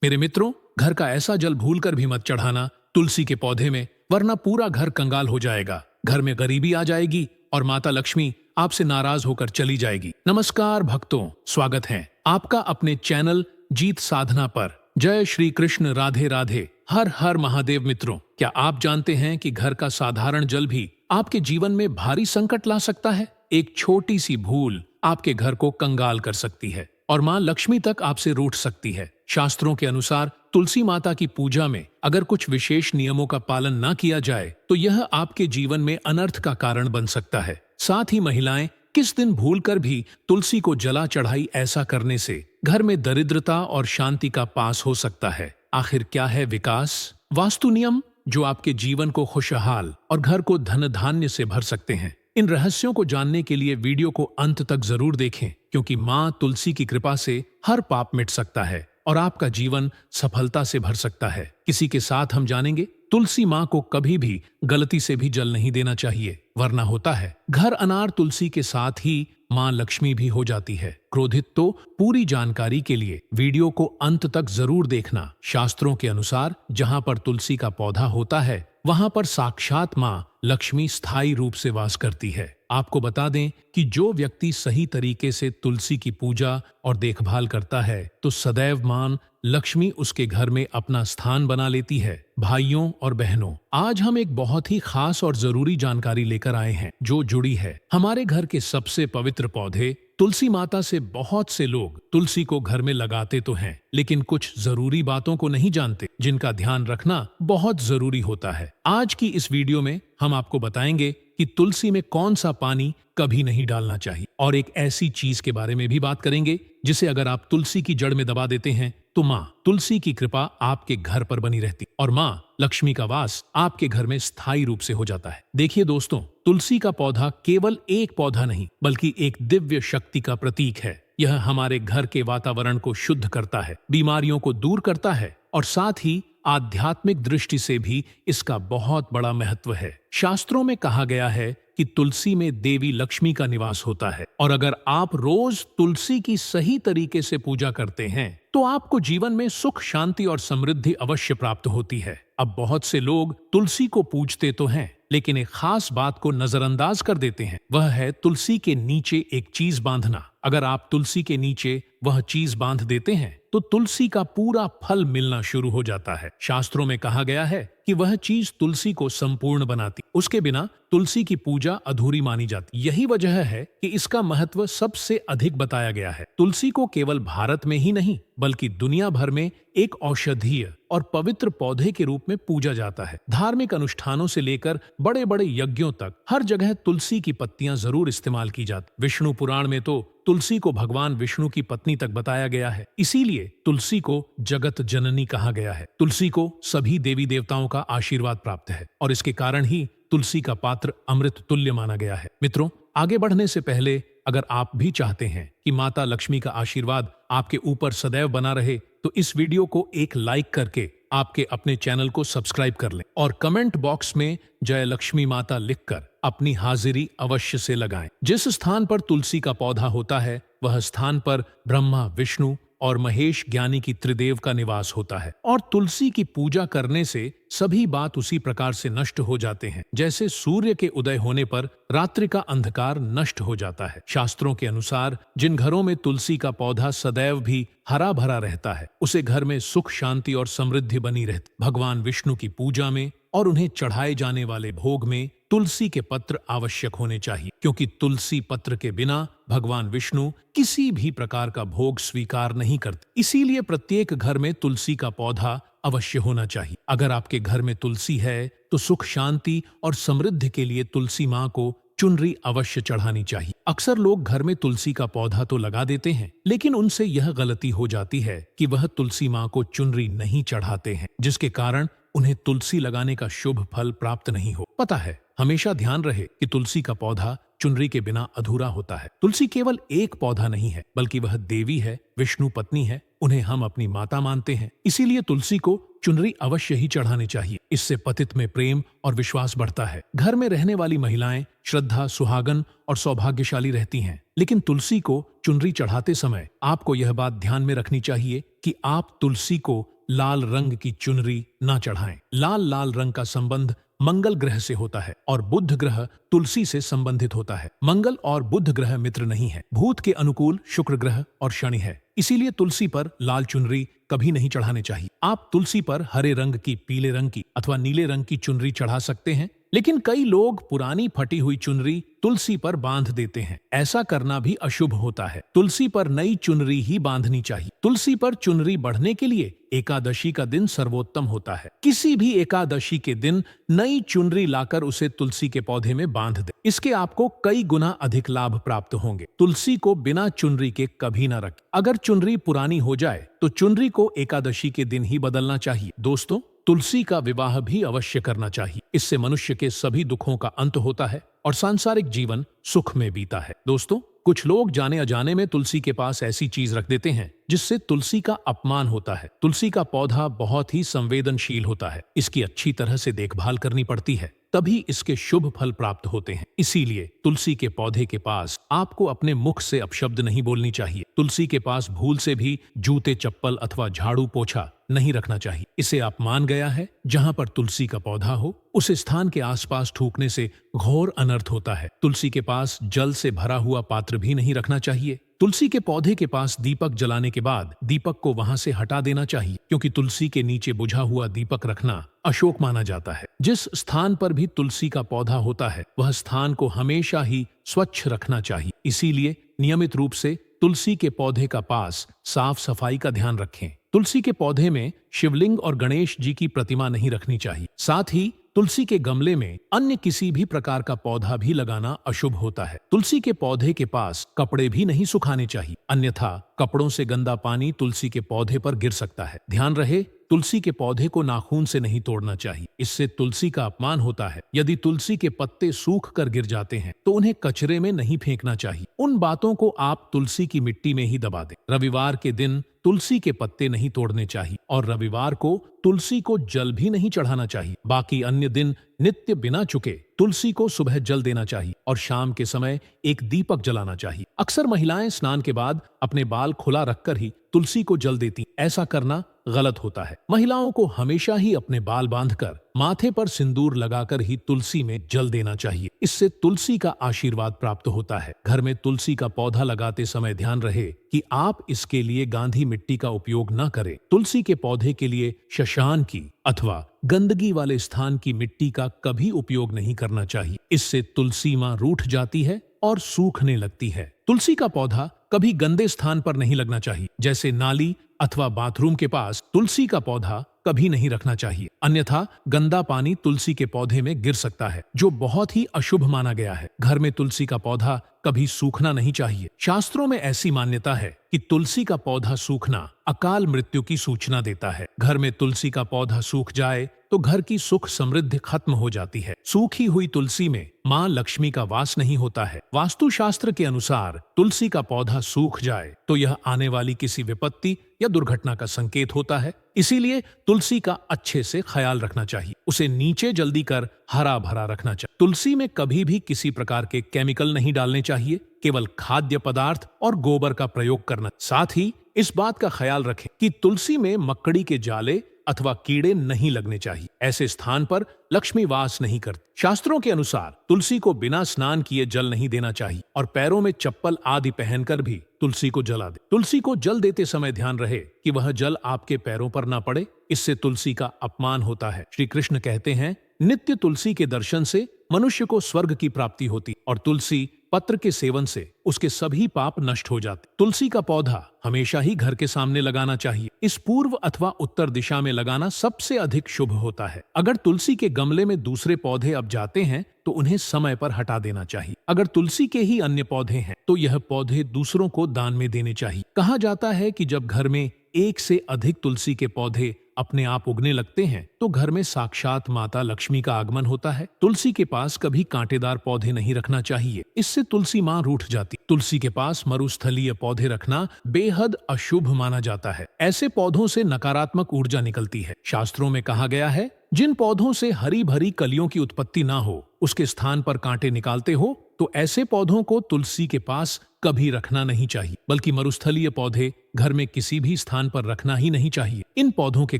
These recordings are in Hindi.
मेरे मित्रों, घर का ऐसा जल भूलकर भी मत चढ़ाना तुलसी के पौधे में, वरना पूरा घर कंगाल हो जाएगा। घर में गरीबी आ जाएगी और माता लक्ष्मी आपसे नाराज होकर चली जाएगी। नमस्कार भक्तों, स्वागत है आपका अपने चैनल जीत साधना पर। जय श्री कृष्ण, राधे राधे, हर हर महादेव। मित्रों, क्या आप जानते हैं कि घर का साधारण जल भी आपके जीवन में भारी संकट ला सकता है? एक छोटी सी भूल आपके घर को कंगाल कर सकती है और मां लक्ष्मी तक आपसे रूठ सकती है। शास्त्रों के अनुसार तुलसी माता की पूजा में अगर कुछ विशेष नियमों का पालन न किया जाए तो यह आपके जीवन में अनर्थ का कारण बन सकता है। साथ ही महिलाएं किस दिन भूलकर भी तुलसी को जला चढ़ाई, ऐसा करने से घर में दरिद्रता और शांति का पास हो सकता है। आखिर क्या है विकास वास्तु नियम जो आपके जीवन को खुशहाल और घर को धन धान्य से भर सकते हैं? इन रहस्यों को जानने के लिए वीडियो को अंत तक जरूर देखें, क्योंकि मां तुलसी की कृपा से हर पाप मिट सकता है और आपका जीवन सफलता से भर सकता है। किसी के साथ हम जानेंगे तुलसी मां को कभी भी गलती से भी जल नहीं देना चाहिए, वरना होता है घर अनार। तुलसी के साथ ही मां लक्ष्मी भी हो जाती है क्रोधित। तो पूरी जानकारी के लिए वीडियो को अंत तक जरूर देखना। शास्त्रों के अनुसार जहां पर तुलसी का पौधा होता है वहां पर साक्षात मां लक्ष्मी स्थायी रूप से वास करती है। आपको बता दें कि जो व्यक्ति सही तरीके से तुलसी की पूजा और देखभाल करता है तो सदैव मां लक्ष्मी उसके घर में अपना स्थान बना लेती है। भाइयों और बहनों, आज हम एक बहुत ही खास और जरूरी जानकारी लेकर आए हैं जो जुड़ी है हमारे घर के सबसे पवित्र पौधे तुलसी माता से। बहुत से लोग तुलसी को घर में लगाते तो हैं, लेकिन कुछ जरूरी बातों को नहीं जानते जिनका ध्यान रखना बहुत जरूरी होता है। आज की इस वीडियो में हम आपको बताएंगे कि तुलसी में कौन सा पानी कभी नहीं डालना चाहिए, और एक ऐसी चीज के बारे में भी बात करेंगे जिसे अगर आप तुलसी की जड़ में दबा देते हैं तो मां तुलसी की कृपा आपके घर पर बनी रहती और मां लक्ष्मी का वास आपके घर में स्थायी रूप से हो जाता है। देखिए दोस्तों, तुलसी का पौधा केवल एक पौधा नहीं बल्कि एक दिव्य शक्ति का प्रतीक है। यह हमारे घर के वातावरण को शुद्ध करता है, बीमारियों को दूर करता है और साथ ही आध्यात्मिक दृष्टि से भी इसका बहुत बड़ा महत्व है। शास्त्रों में कहा गया है कि तुलसी में देवी लक्ष्मी का निवास होता है और अगर आप रोज तुलसी की सही तरीके से पूजा करते हैं तो आपको जीवन में सुख, शांति और समृद्धि अवश्य प्राप्त होती है। अब बहुत से लोग तुलसी को पूजते तो हैं, लेकिन एक खास बात को नजरअंदाज कर देते हैं, वह है तुलसी के नीचे एक चीज बांधना। अगर आप तुलसी के नीचे वह चीज बांध देते हैं तो तुलसी का पूरा फल मिलना शुरू हो जाता है। शास्त्रों में कहा गया है कि वह चीज तुलसी को संपूर्ण बनाती, उसके बिना तुलसी की पूजा अधूरी मानी जाती। यही वजह है कि इसका महत्व सबसे अधिक बताया गया है। तुलसी को केवल भारत में ही नहीं बल्कि दुनिया भर में एक औषधीय और पवित्र पौधे के रूप में पूजा जाता है। धार्मिक अनुष्ठानों से लेकर बड़े बड़े यज्ञों तक हर जगह तुलसी की पत्तियां जरूर इस्तेमाल की जाती। विष्णु पुराण में तो तुलसी को भगवान विष्णु की पत्नी तक बताया गया है, इसीलिए तुलसी को जगत जननी कहा गया है। तुलसी को सभी देवी देवताओं का आशीर्वाद प्राप्त है और इसके कारण ही तुलसी का पात्र अमृत तुल्य माना गया है। मित्रों, आगे बढ़ने से पहले अगर आप भी चाहते हैं कि माता लक्ष्मी का आशीर्वाद आपके ऊपर सदैव बना रहे तो इस वीडियो को एक लाइक करके आपके अपने चैनल को सब्सक्राइब कर लें और कमेंट बॉक्स में जय लक्ष्मी माता लिखकर अपनी हाजिरी अवश्य से लगाएं। जिस स्थान पर तुलसी का पौधा होता है वह स्थान पर ब्रह्मा, विष्णु और महेश ज्ञानी की त्रिदेव का निवास होता है और तुलसी की पूजा करने से सभी बात उसी प्रकार से नष्ट हो जाते हैं जैसे सूर्य के उदय होने पर रात्रि का अंधकार नष्ट हो जाता है। शास्त्रों के अनुसार जिन घरों में तुलसी का पौधा सदैव भी हरा भरा रहता है उसे घर में सुख, शांति और समृद्धि बनी रहती। भगवान विष्णु की पूजा में और उन्हें चढ़ाए जाने वाले भोग में तुलसी के पत्र आवश्यक होने चाहिए, क्योंकि तुलसी पत्र के बिना भगवान विष्णु किसी भी प्रकार का भोग स्वीकार नहीं करते। इसीलिए प्रत्येक घर में तुलसी का पौधा अवश्य होना चाहिए। अगर आपके घर में तुलसी है तो सुख, शांति और समृद्धि के लिए तुलसी मां को चुनरी अवश्य चढ़ानी चाहिए। अक्सर लोग घर में तुलसी का पौधा तो लगा देते हैं, लेकिन उनसे यह गलती हो जाती है कि वह तुलसी मां को चुनरी नहीं चढ़ाते हैं, जिसके कारण उन्हें तुलसी लगाने का शुभ फल प्राप्त नहीं हो। पता है, हमेशा ध्यान रहे कि तुलसी का पौधा चुनरी के बिना अधूरा होता है। तुलसी केवल एक पौधा नहीं है बल्कि वह देवी है, विष्णु पत्नी है, उन्हें हम अपनी माता मानते हैं। इसीलिए तुलसी को चुनरी अवश्य ही चढ़ानी चाहिए। इससे पतित में प्रेम और विश्वास बढ़ता है। घर में रहने वाली महिलाएं श्रद्धा, सुहागन और सौभाग्यशाली रहती हैं। लेकिन तुलसी को चुनरी चढ़ाते समय आपको यह बात ध्यान में रखनी चाहिए कि आप तुलसी को लाल रंग की चुनरी ना चढ़ाएं। लाल रंग का संबंध मंगल ग्रह से होता है और बुध ग्रह तुलसी से संबंधित होता है। मंगल और बुध ग्रह मित्र नहीं है। भूत के अनुकूल शुक्र ग्रह और शनि है, इसीलिए तुलसी पर लाल चुनरी कभी नहीं चढ़ाने चाहिए। आप तुलसी पर हरे रंग की, पीले रंग की अथवा नीले रंग की चुनरी चढ़ा सकते हैं, लेकिन कई लोग पुरानी फटी हुई चुनरी तुलसी पर बांध देते हैं। ऐसा करना भी अशुभ होता है। तुलसी पर नई चुनरी ही बांधनी चाहिए। तुलसी पर चुनरी बढ़ने के लिए एकादशी का दिन सर्वोत्तम होता है। किसी भी एकादशी के दिन नई चुनरी लाकर उसे तुलसी के पौधे में बांध दे। इसके आपको कई गुना अधिक लाभ प्राप्त होंगे। तुलसी को बिना चुनरी के कभी न रखें। अगर चुनरी पुरानी हो जाए तो चुनरी को एकादशी के दिन ही बदलना चाहिए। दोस्तों, तुलसी का विवाह भी अवश्य करना चाहिए। इससे मनुष्य के सभी दुखों का अंत होता है और सांसारिक जीवन सुख में बीता है। दोस्तों, कुछ लोग जाने अजाने में तुलसी के पास ऐसी चीज रख देते हैं जिससे तुलसी का अपमान होता है। तुलसी का पौधा बहुत ही संवेदनशील होता है। इसकी अच्छी तरह से देखभाल करनी पड़ती है, तभी इसके शुभ फल प्राप्त होते हैं। इसीलिए तुलसी के पौधे के पास आपको अपने मुख से अपशब्द नहीं बोलनी चाहिए। तुलसी के पास भूल से भी जूते, चप्पल अथवा झाड़ू पोछा नहीं रखना चाहिए। इसे अपमान गया है। जहाँ पर तुलसी का पौधा हो उस स्थान के आसपास थूकने से घोर अनर्थ होता है। तुलसी के पास जल से भरा हुआ पात्र भी नहीं रखना चाहिए। तुलसी के पौधे के पास दीपक जलाने के बाद दीपक को वहां से हटा देना चाहिए, क्योंकि तुलसी के नीचे बुझा हुआ दीपक रखना अशुभ माना जाता है। जिस स्थान पर भी तुलसी का पौधा होता है वह स्थान को हमेशा ही स्वच्छ रखना चाहिए। इसीलिए नियमित रूप से तुलसी के पौधे का पास साफ सफाई का ध्यान रखें। तुलसी के पौधे में शिवलिंग और गणेश जी की प्रतिमा नहीं रखनी चाहिए। साथ ही तुलसी के गमले में अन्य किसी भी प्रकार का पौधा भी लगाना अशुभ होता है। तुलसी के पौधे के पास कपड़े भी नहीं सुखाने चाहिए, अन्यथा कपड़ों से गंदा पानी तुलसी के पौधे पर गिर सकता है। ध्यान रहे, तुलसी के पौधे को नाखून से नहीं तोड़ना चाहिए, इससे तुलसी का अपमान होता है। यदि तुलसी के पत्ते सूख कर गिर जाते हैं तो उन्हें कचरे में नहीं फेंकना चाहिए। उन बातों को आप तुलसी की मिट्टी में ही दबा दें। रविवार के दिन तुलसी के पत्ते नहीं तोड़ने चाहिए और रविवार को तुलसी को जल भी नहीं चढ़ाना चाहिए। बाकी अन्य दिन नित्य बिना चुके तुलसी को सुबह जल देना चाहिए और शाम के समय एक दीपक जलाना चाहिए। अक्सर महिलाएं स्नान के बाद अपने बाल खुला रखकर ही तुलसी को जल देती। ऐसा करना गलत होता है। महिलाओं को हमेशा ही अपने बाल बांधकर माथे पर सिंदूर लगाकर ही तुलसी में जल देना चाहिए। इससे तुलसी का आशीर्वाद प्राप्त होता है। घर में तुलसी का पौधा लगाते समय ध्यान रहे कि आप इसके लिए गांधी मिट्टी का उपयोग न करें। तुलसी के पौधे के लिए शशान की अथवा गंदगी वाले स्थान की मिट्टी का कभी उपयोग नहीं करना चाहिए। इससे तुलसी मां रूठ जाती है और सूखने लगती है। तुलसी का पौधा कभी गंदे स्थान पर नहीं लगना चाहिए, जैसे नाली अथवा बाथरूम के पास तुलसी का पौधा कभी नहीं रखना चाहिए, अन्यथा गंदा पानी तुलसी के पौधे में गिर सकता है, जो बहुत ही अशुभ माना गया है। घर में तुलसी का पौधा कभी सूखना नहीं चाहिए। शास्त्रों में ऐसी मान्यता है कि तुलसी का पौधा सूखना अकाल मृत्यु की सूचना देता है। घर में तुलसी का पौधा सूख जाए तो घर की सुख समृद्धि खत्म हो जाती है। सूखी हुई तुलसी में मां लक्ष्मी का वास नहीं होता है। वास्तु शास्त्र के अनुसार तुलसी का पौधा सूख जाए तो यह आने वाली किसी विपत्ति या दुर्घटना का संकेत होता है। इसीलिए तुलसी का अच्छे से ख्याल रखना चाहिए। उसे नीचे जल्दी कर हरा भरा रखना चाहिए। तुलसी में कभी भी किसी प्रकार के केमिकल नहीं डालने चाहिए, केवल खाद्य पदार्थ और गोबर का प्रयोग करना। साथ ही इस बात का ख्याल रखें कि तुलसी में मकड़ी के जाले अथवा कीड़े नहीं लगने चाहिए। ऐसे स्थान पर लक्ष्मी वास नहीं करती। शास्त्रों के अनुसार तुलसी को बिना स्नान किए जल नहीं देना चाहिए और पैरों में चप्पल आदि पहनकर भी तुलसी को जला दे। तुलसी को जल देते समय ध्यान रहे कि वह जल आपके पैरों पर ना पड़े, इससे तुलसी का अपमान होता है। श्री कृष्ण कहते हैं, नित्य तुलसी के दर्शन से मनुष्य को स्वर्ग की प्राप्ति होती और तुलसी पत्र के सेवन से उसके सभी पाप नष्ट हो जाते। तुलसी का पौधा हमेशा ही घर के सामने लगाना चाहिए। इस पूर्व अथवा उत्तर दिशा में लगाना सबसे अधिक शुभ होता है। अगर तुलसी के गमले में दूसरे पौधे अब जाते हैं तो उन्हें समय पर हटा देना चाहिए। अगर तुलसी के ही अन्य पौधे हैं तो यह पौधे दूसरों को दान में देने चाहिए। कहा जाता है कि जब घर में एक से अधिक तुलसी के पौधे अपने आप उगने लगते हैं तो घर में साक्षात माता लक्ष्मी का आगमन होता है। तुलसी के पास कभी कांटेदार पौधे नहीं रखना चाहिए, इससे तुलसी मां रूठ जाती। तुलसी के पास मरुस्थलीय पौधे रखना बेहद अशुभ माना जाता है। ऐसे पौधों से नकारात्मक ऊर्जा निकलती है। शास्त्रों में कहा गया है, जिन पौधों से हरी भरी कलियों की उत्पत्ति ना हो, उसके स्थान पर कांटे निकालते हो तो ऐसे पौधों को तुलसी के पास कभी रखना नहीं चाहिए, बल्कि मरुस्थलीय पौधे घर में किसी भी स्थान पर रखना ही नहीं चाहिए। इन पौधों के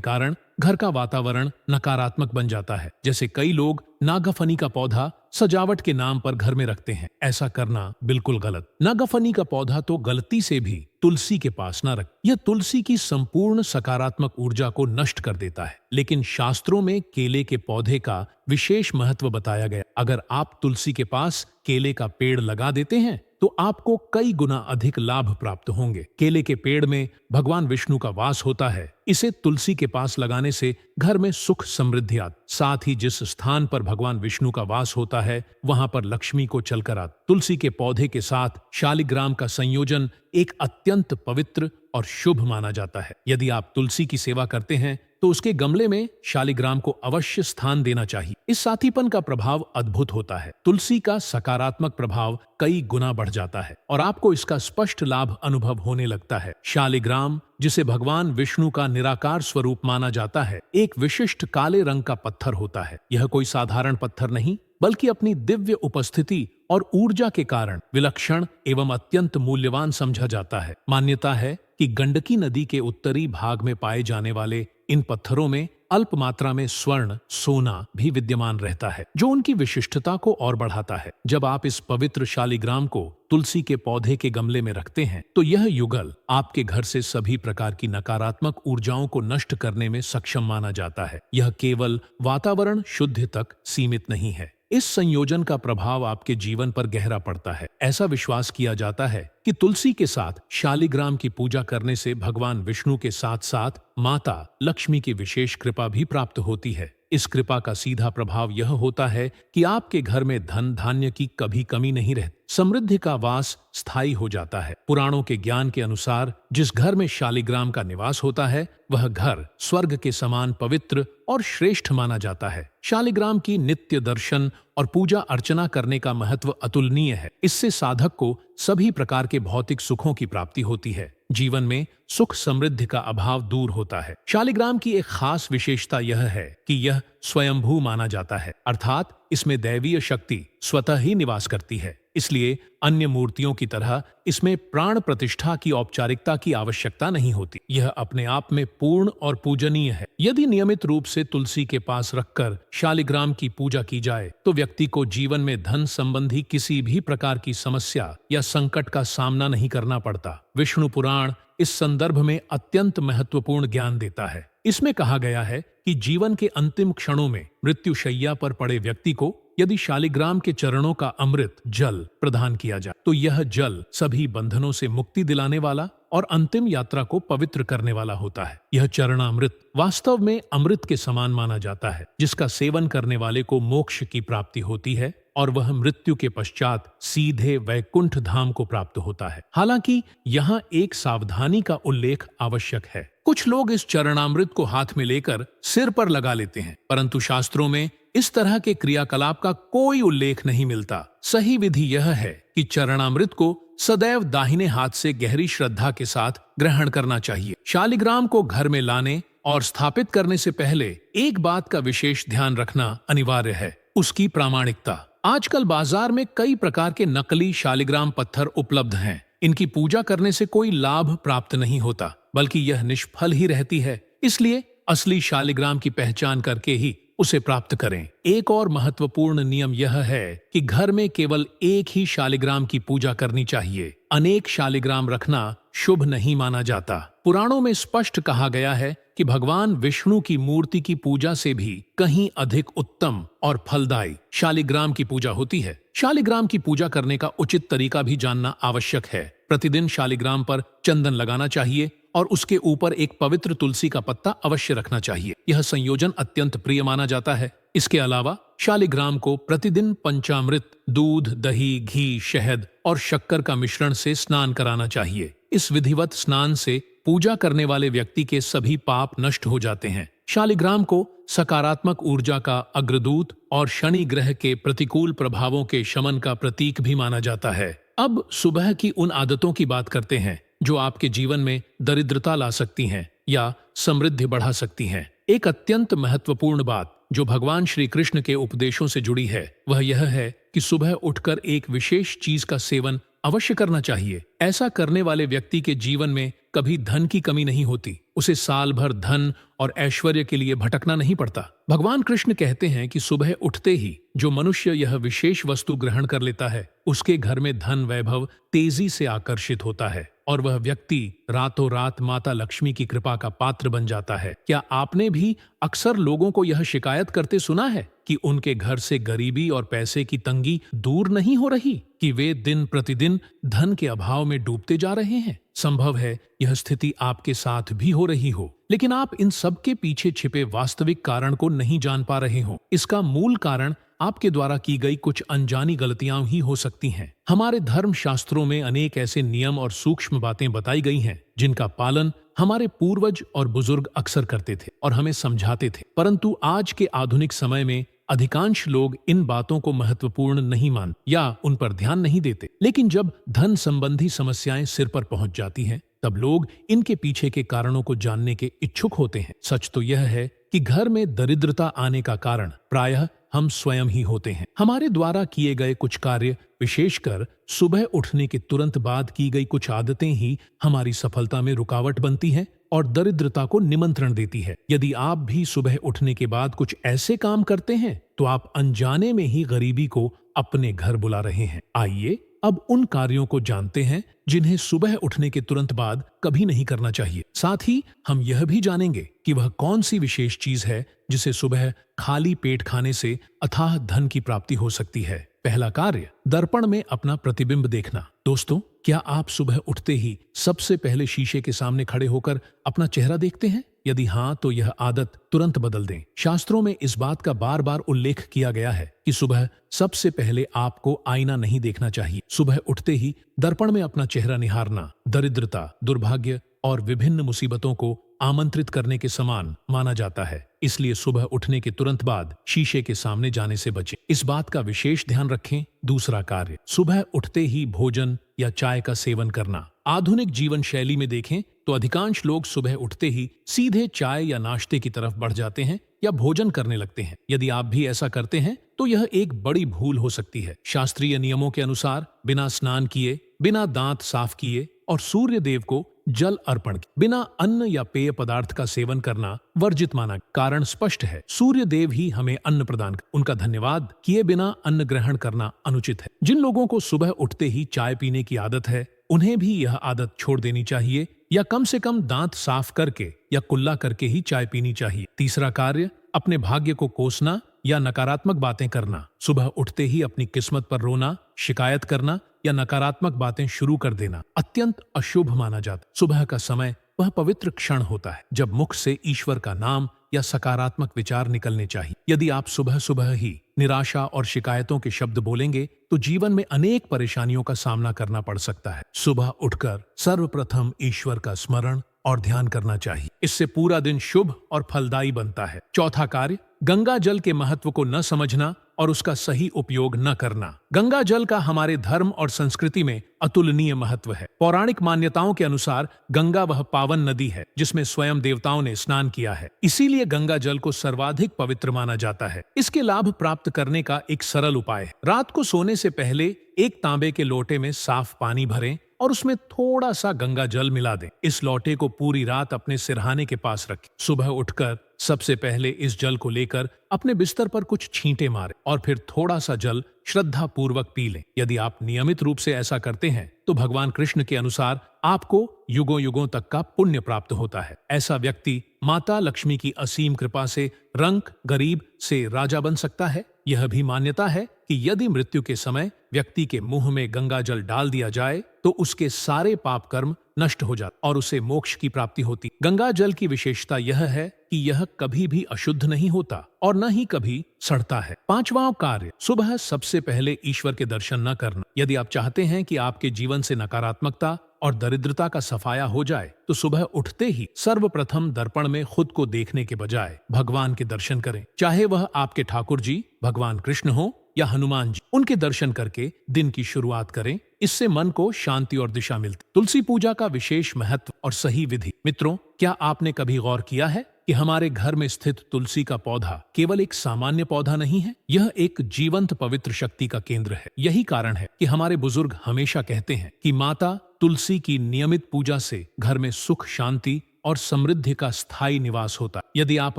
कारण घर का वातावरण नकारात्मक बन जाता है। जैसे कई लोग नागफनी का पौधा सजावट के नाम पर घर में रखते हैं। ऐसा करना बिल्कुल गलत। नागफनी का पौधा तो गलती से भी तुलसी के पास ना रख। यह तुलसी की संपूर्ण सकारात्मक ऊर्जा को नष्ट कर देता है। लेकिन शास्त्रों में केले के पौधे का विशेष महत्व बताया गया। अगर आप तुलसी के पास केले का पेड़ लगा देते हैं तो आपको कई गुना अधिक लाभ प्राप्त होंगे। केले के पेड़ में भगवान विष्णु का वास होता है। इसे तुलसी के पास लगाने से घर में सुख समृद्धि आती। साथ ही जिस स्थान पर भगवान विष्णु का वास होता है वहां पर लक्ष्मी को चलकर आती। तुलसी के पौधे के साथ शालिग्राम का संयोजन एक अत्यंत पवित्र और शुभ माना जाता है। यदि आप तुलसी की सेवा करते हैं तो उसके गमले में शालिग्राम को अवश्य स्थान देना चाहिए। इस साथीपन का प्रभाव अद्भुत होता है। तुलसी का सकारात्मक प्रभाव कई गुना बढ़ जाता है और आपको इसका स्पष्ट लाभ अनुभव होने लगता है। शालिग्राम, जिसे भगवान विष्णु का निराकार स्वरूप माना जाता है, एक विशिष्ट काले रंग का पत्थर होता है। यह कोई साधारण पत्थर नहीं, बल्कि अपनी दिव्य उपस्थिति और ऊर्जा के कारण विलक्षण एवं अत्यंत मूल्यवान समझा जाता है। मान्यता है कि गंडकी नदी के उत्तरी भाग में पाए जाने वाले इन पत्थरों में अल्प मात्रा में स्वर्ण, सोना भी विद्यमान रहता है, जो उनकी विशिष्टता को और बढ़ाता है। जब आप इस पवित्र शालिग्राम को तुलसी के पौधे के गमले में रखते हैं तो यह युगल आपके घर से सभी प्रकार की नकारात्मक ऊर्जाओं को नष्ट करने में सक्षम माना जाता है। यह केवल वातावरण शुद्ध तक सीमित नहीं है। इस संयोजन का प्रभाव आपके जीवन पर गहरा पड़ता है। ऐसा विश्वास किया जाता है कि तुलसी के साथ शालिग्राम की पूजा करने से भगवान विष्णु के साथ साथ माता लक्ष्मी की विशेष कृपा भी प्राप्त होती है। इस कृपा का सीधा प्रभाव यह होता है कि आपके घर में धन धान्य की कभी कमी नहीं रहती। समृद्धि का वास स्थायी हो जाता है। पुराणों के ज्ञान के अनुसार जिस घर में शालिग्राम का निवास होता है वह घर स्वर्ग के समान पवित्र और श्रेष्ठ माना जाता है। शालिग्राम की नित्य दर्शन और पूजा अर्चना करने का महत्व अतुलनीय है। इससे साधक को सभी प्रकार के भौतिक सुखों की प्राप्ति होती है। जीवन में सुख समृद्धि का अभाव दूर होता है। शालिग्राम की एक खास विशेषता यह है कि यह स्वयंभू माना जाता है, अर्थात इसमें दैवीय शक्ति स्वतः ही निवास करती है। इसलिए अन्य मूर्तियों की तरह इसमें प्राण प्रतिष्ठा की औपचारिकता की आवश्यकता नहीं होती। यह अपने आप में पूर्ण और पूजनीय है। यदि नियमित रूप से तुलसी के पास रखकर शालिग्राम की पूजा की जाए तो व्यक्ति को जीवन में धन संबंधी किसी भी प्रकार की समस्या या संकट का सामना नहीं करना पड़ता। विष्णु पुराण इस संदर्भ में अत्यंत महत्वपूर्ण ज्ञान देता है। इसमें कहा गया है कि जीवन के अंतिम क्षणों में मृत्युशैया पर पड़े व्यक्ति को यदि शालिग्राम के चरणों का अमृत जल प्रदान किया जाए तो यह जल सभी बंधनों से मुक्ति दिलाने वाला और अंतिम यात्रा को पवित्र करने वाला होता है। यह चरणामृत वास्तव में अमृत के समान माना जाता है, जिसका सेवन करने वाले को मोक्ष की प्राप्ति होती है और वह मृत्यु के पश्चात सीधे वैकुंठ धाम को प्राप्त होता है। हालांकि यहाँ एक सावधानी का उल्लेख आवश्यक है। कुछ लोग इस चरणामृत को हाथ में लेकर सिर पर लगा लेते हैं, परंतु शास्त्रों में इस तरह के क्रियाकलाप का कोई उल्लेख नहीं मिलता। सही विधि यह है कि चरणामृत को सदैव दाहिने हाथ से गहरी श्रद्धा के साथ ग्रहण करना चाहिए। शालिग्राम को घर में लाने और स्थापित करने से पहले एक बात का विशेष ध्यान रखना अनिवार्य है, उसकी प्रामाणिकता। आजकल बाजार में कई प्रकार के नकली शालिग्राम पत्थर उपलब्ध हैं। इनकी पूजा करने से कोई लाभ प्राप्त नहीं होता, बल्कि यह निष्फल ही रहती है। इसलिए असली शालिग्राम की पहचान करके ही उसे प्राप्त करें। एक और महत्वपूर्ण नियम यह है कि घर में केवल एक ही शालिग्राम की पूजा करनी चाहिए। अनेक शालिग्राम रखना शुभ नहीं माना जाता। पुराणों में स्पष्ट कहा गया है कि भगवान विष्णु की मूर्ति की पूजा से भी कहीं अधिक उत्तम और फलदायी शालिग्राम की पूजा होती है। शालिग्राम की पूजा करने का उचित तरीका भी जानना आवश्यक है। प्रतिदिन शालिग्राम पर चंदन लगाना चाहिए और उसके ऊपर एक पवित्र तुलसी का पत्ता अवश्य रखना चाहिए। यह संयोजन अत्यंत प्रिय माना जाता है। इसके अलावा शालिग्राम को प्रतिदिन पंचामृत, दूध, दही, घी, शहद और शक्कर का मिश्रण से स्नान कराना चाहिए। इस विधिवत स्नान से पूजा करने वाले व्यक्ति के सभी पाप नष्ट हो जाते हैं। शालिग्राम को सकारात्मक ऊर्जा का अग्रदूत और शनि ग्रह के प्रतिकूल प्रभावों के शमन का प्रतीक भी माना जाता है। अब सुबह की उन आदतों की बात करते हैं जो आपके जीवन में दरिद्रता ला सकती हैं या समृद्धि बढ़ा सकती हैं। एक अत्यंत महत्वपूर्ण बात जो भगवान श्री कृष्ण के उपदेशों से जुड़ी है वह यह है कि सुबह उठकर एक विशेष चीज का सेवन अवश्य करना चाहिए। ऐसा करने वाले व्यक्ति के जीवन में कभी धन की कमी नहीं होती, उसे साल भर धन और ऐश्वर्य के लिए भटकना नहीं पड़ता। भगवान कृष्ण कहते हैं कि सुबह उठते ही जो मनुष्य यह विशेष वस्तु ग्रहण कर लेता है, उसके घर में धन वैभव तेजी से आकर्षित होता है और वह व्यक्ति रातों रात माता लक्ष्मी की कृपा का पात्र बन जाता है। क्या आपने भी अक्सर लोगों को यह शिकायत करते सुना है कि उनके घर से गरीबी और पैसे की तंगी दूर नहीं हो रही, कि वे दिन प्रतिदिन धन के अभाव में डूबते जा रहे हैं? संभव है यह स्थिति आपके साथ भी हो रही हो, लेकिन आप इन सब के पीछे छिपे वास्तविक कारण को नहीं जान पा रहे हो। इसका मूल कारण आपके द्वारा की गई कुछ अनजानी गलतियां ही हो सकती हैं। हमारे धर्म शास्त्रों में अनेक ऐसे नियम और सूक्ष्म बातें बताई गई हैं जिनका पालन हमारे पूर्वज और बुजुर्ग अक्सर करते थे और हमें समझाते थे, परंतु आज के आधुनिक समय में अधिकांश लोग इन बातों को महत्वपूर्ण नहीं मानते या उन पर ध्यान नहीं देते। लेकिन जब धन संबंधी समस्याएं सिर पर पहुंच जाती हैं, तब लोग इनके पीछे के कारणों को जानने के इच्छुक होते हैं। सच तो यह है कि घर में दरिद्रता आने का कारण प्रायः हम स्वयं ही होते हैं। हमारे द्वारा किए गए कुछ कार्य, विशेषकर सुबह उठने के तुरंत बाद की गई कुछ आदतें ही हमारी सफलता में रुकावट बनती हैं और दरिद्रता को निमंत्रण देती है। यदि आप भी सुबह उठने के बाद कुछ ऐसे काम करते हैं, तो आप अनजाने में ही गरीबी को अपने घर बुला रहे हैं। आइए अब उन कार्यों को जानते हैं जिन्हें सुबह उठने के तुरंत बाद कभी नहीं करना चाहिए। साथ ही हम यह भी जानेंगे कि वह कौन सी विशेष चीज है जिसे सुबह खाली पेट खाने से अथाह धन की प्राप्ति हो सकती है। पहला कार्य, दर्पण में अपना प्रतिबिंब देखना। दोस्तों, क्या आप सुबह उठते ही सबसे पहले शीशे के सामने खड़े होकर अपना चेहरा देखते हैं? यदि हाँ, तो यह आदत तुरंत बदल दें। शास्त्रों में इस बात का बार बार उल्लेख किया गया है कि सुबह सबसे पहले आपको आईना नहीं देखना चाहिए। सुबह उठते ही दर्पण में अपना चेहरा निहारना दरिद्रता, दुर्भाग्य और विभिन्न मुसीबतों को आमंत्रित करने के समान माना जाता है। इसलिए सुबह उठने के तुरंत बाद शीशे के सामने जाने से बचें। इस बात का विशेष ध्यान रखें। दूसरा कार्य, सुबह उठते ही भोजन या चाय का सेवन करना। आधुनिक जीवन शैली में देखें तो अधिकांश लोग सुबह उठते ही सीधे चाय या नाश्ते की तरफ बढ़ जाते हैं या भोजन करने लगते हैं। यदि आप भी ऐसा करते हैं तो यह एक बड़ी भूल हो सकती है। शास्त्रीय नियमों के अनुसार बिना स्नान किए, बिना दांत साफ किए और सूर्य देव को जल अर्पण किए बिना अन्न या पेय पदार्थ का सेवन करना वर्जित माना। कारण स्पष्ट है, सूर्य देव ही हमें अन्न प्रदान कर, उनका धन्यवाद किए बिना अन्न ग्रहण करना अनुचित है। जिन लोगों को सुबह उठते ही चाय पीने की आदत है, उन्हें भी यह आदत छोड़ देनी चाहिए या कम से कम दांत साफ करके या कुल्ला करके ही चाय पीनी चाहिए। तीसरा कार्य, अपने भाग्य को कोसना या नकारात्मक बातें करना। सुबह उठते ही अपनी किस्मत पर रोना, शिकायत करना या नकारात्मक बातें शुरू कर देना अत्यंत अशुभ माना जाता। सुबह का समय वह पवित्र क्षण होता है जब मुख से ईश्वर का नाम या सकारात्मक विचार निकलने चाहिए। यदि आप सुबह सुबह ही निराशा और शिकायतों के शब्द बोलेंगे तो जीवन में अनेक परेशानियों का सामना करना पड़ सकता है। सुबह उठकर सर्वप्रथम ईश्वर का स्मरण और ध्यान करना चाहिए। इससे पूरा दिन शुभ और फलदायी बनता है। चौथा कार्य, गंगा जल के महत्व को न समझना और उसका सही उपयोग न करना। गंगा जल का हमारे धर्म और संस्कृति में अतुलनीय महत्व है। पौराणिक मान्यताओं के अनुसार गंगा वह पावन नदी है जिसमें स्वयं देवताओं ने स्नान किया है। इसीलिए गंगा जल को सर्वाधिक पवित्र माना जाता है। इसके लाभ प्राप्त करने का एक सरल उपाय है, रात को सोने से पहले एक तांबे के लोटे में साफ पानी भरें और उसमें थोड़ा सा गंगा जल मिला दें। इस लोटे को पूरी रात अपने सिरहाने के पास रखें। सुबह उठकर सबसे पहले इस जल को लेकर अपने बिस्तर पर कुछ छींटे मारें और फिर थोड़ा सा जल श्रद्धा पूर्वक पी लें। यदि आप नियमित रूप से ऐसा करते हैं तो भगवान कृष्ण के अनुसार आपको युगों युगों तक का पुण्य प्राप्त होता है। ऐसा व्यक्ति माता लक्ष्मी की असीम कृपा से रंक गरीब से राजा बन सकता है। यह भी मान्यता है कि यदि मृत्यु के समय व्यक्ति के मुंह में गंगा जल डाल दिया जाए तो उसके सारे पाप कर्म नष्ट हो जाते और उसे मोक्ष की प्राप्ति होती। गंगा जल की विशेषता यह है कि यह कभी भी अशुद्ध नहीं होता और न ही कभी सड़ता है। पांचवां कार्य, सुबह सबसे पहले ईश्वर के दर्शन न करना। यदि आप चाहते हैं कि आपके जीवन से नकारात्मकता और दरिद्रता का सफाया हो जाए तो सुबह उठते ही सर्वप्रथम दर्पण में खुद को देखने के बजाय भगवान के दर्शन करें। चाहे वह आपके ठाकुर जी भगवान कृष्ण हो या हनुमान जी, उनके दर्शन करके दिन की शुरुआत करें। इससे मन को शांति और दिशा मिलती। तुलसी पूजा का विशेष महत्व और सही विधि। मित्रों, क्या आपने कभी गौर किया है कि हमारे घर में स्थित तुलसी का पौधा केवल एक सामान्य पौधा नहीं है, यह एक जीवंत पवित्र शक्ति का केंद्र है। यही कारण है कि हमारे बुजुर्ग हमेशा कहते हैं कि माता तुलसी की नियमित पूजा से घर में सुख, शांति और समृद्धि का स्थायी निवास होता है। यदि आप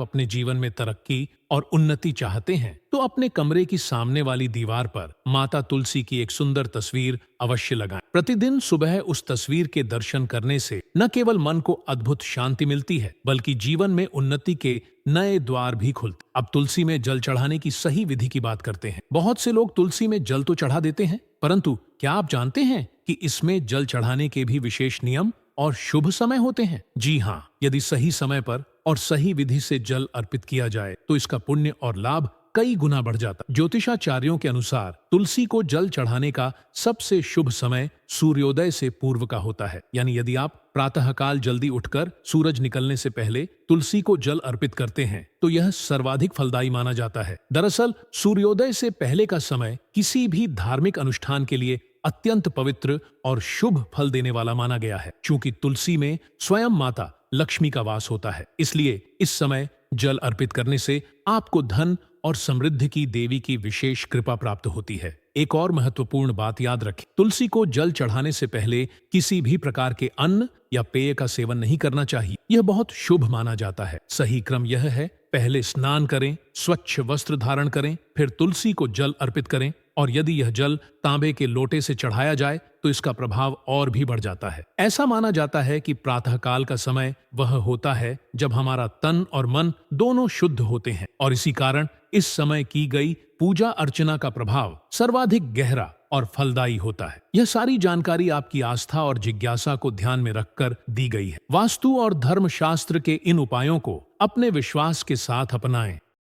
अपने जीवन में तरक्की और उन्नति चाहते हैं तो अपने कमरे की सामने वाली दीवार पर माता तुलसी की एक सुंदर तस्वीर अवश्य लगाएं। प्रतिदिन सुबह उस तस्वीर के दर्शन करने से न केवल मन को अद्भुत शांति मिलती है, बल्कि जीवन में उन्नति के नए द्वार भी खुलते। अब तुलसी में जल चढ़ाने की सही विधि की बात करते हैं। बहुत से लोग तुलसी में जल तो चढ़ा देते हैं, परंतु क्या आप जानते हैं कि इसमें जल चढ़ाने के भी विशेष नियम और शुभ समय होते हैं? जी हाँ, यदि सही समय पर और सही विधि से जल अर्पित किया जाए तो इसका पुण्य और लाभ कई गुना बढ़ जाता। ज्योतिषाचार्यों के अनुसार तुलसी को जल चढ़ाने का सबसे शुभ समय सूर्योदय से पूर्व का होता है। यानी यदि आप प्रातःकाल जल्दी उठकर सूरज निकलने से पहले तुलसी को जल अर्पित करते हैं तो यह सर्वाधिक फलदायी माना जाता है। दरअसल सूर्योदय से पहले का समय किसी भी धार्मिक अनुष्ठान के लिए अत्यंत पवित्र और शुभ फल देने वाला माना गया है। चूंकि तुलसी में स्वयं माता लक्ष्मी का वास होता है, इसलिए इस समय जल अर्पित करने से आपको धन और समृद्धि की देवी की विशेष कृपा प्राप्त होती है। एक और महत्वपूर्ण बात याद रखें, तुलसी को जल चढ़ाने से पहले किसी भी प्रकार के अन्न या पेय का सेवन नहीं करना चाहिए। यह बहुत शुभ माना जाता है। सही क्रम यह है, पहले स्नान करें, स्वच्छ वस्त्र धारण करें, फिर तुलसी को जल अर्पित करें, और यदि यह जल तांबे के लोटे से चढ़ाया जाए तो इसका प्रभाव और भी बढ़ जाता है। ऐसा माना जाता है कि प्रातःकाल का समय वह होता है जब हमारा तन और मन दोनों शुद्ध होते हैं, और इसी कारण इस समय की गई पूजा अर्चना का प्रभाव सर्वाधिक गहरा और फलदायी होता है। यह सारी जानकारी आपकी आस्था और जिज्ञासा को ध्यान में रखकर दी गई है। वास्तु और धर्मशास्त्र के इन उपायों को अपने विश्वास के साथ अपनाएं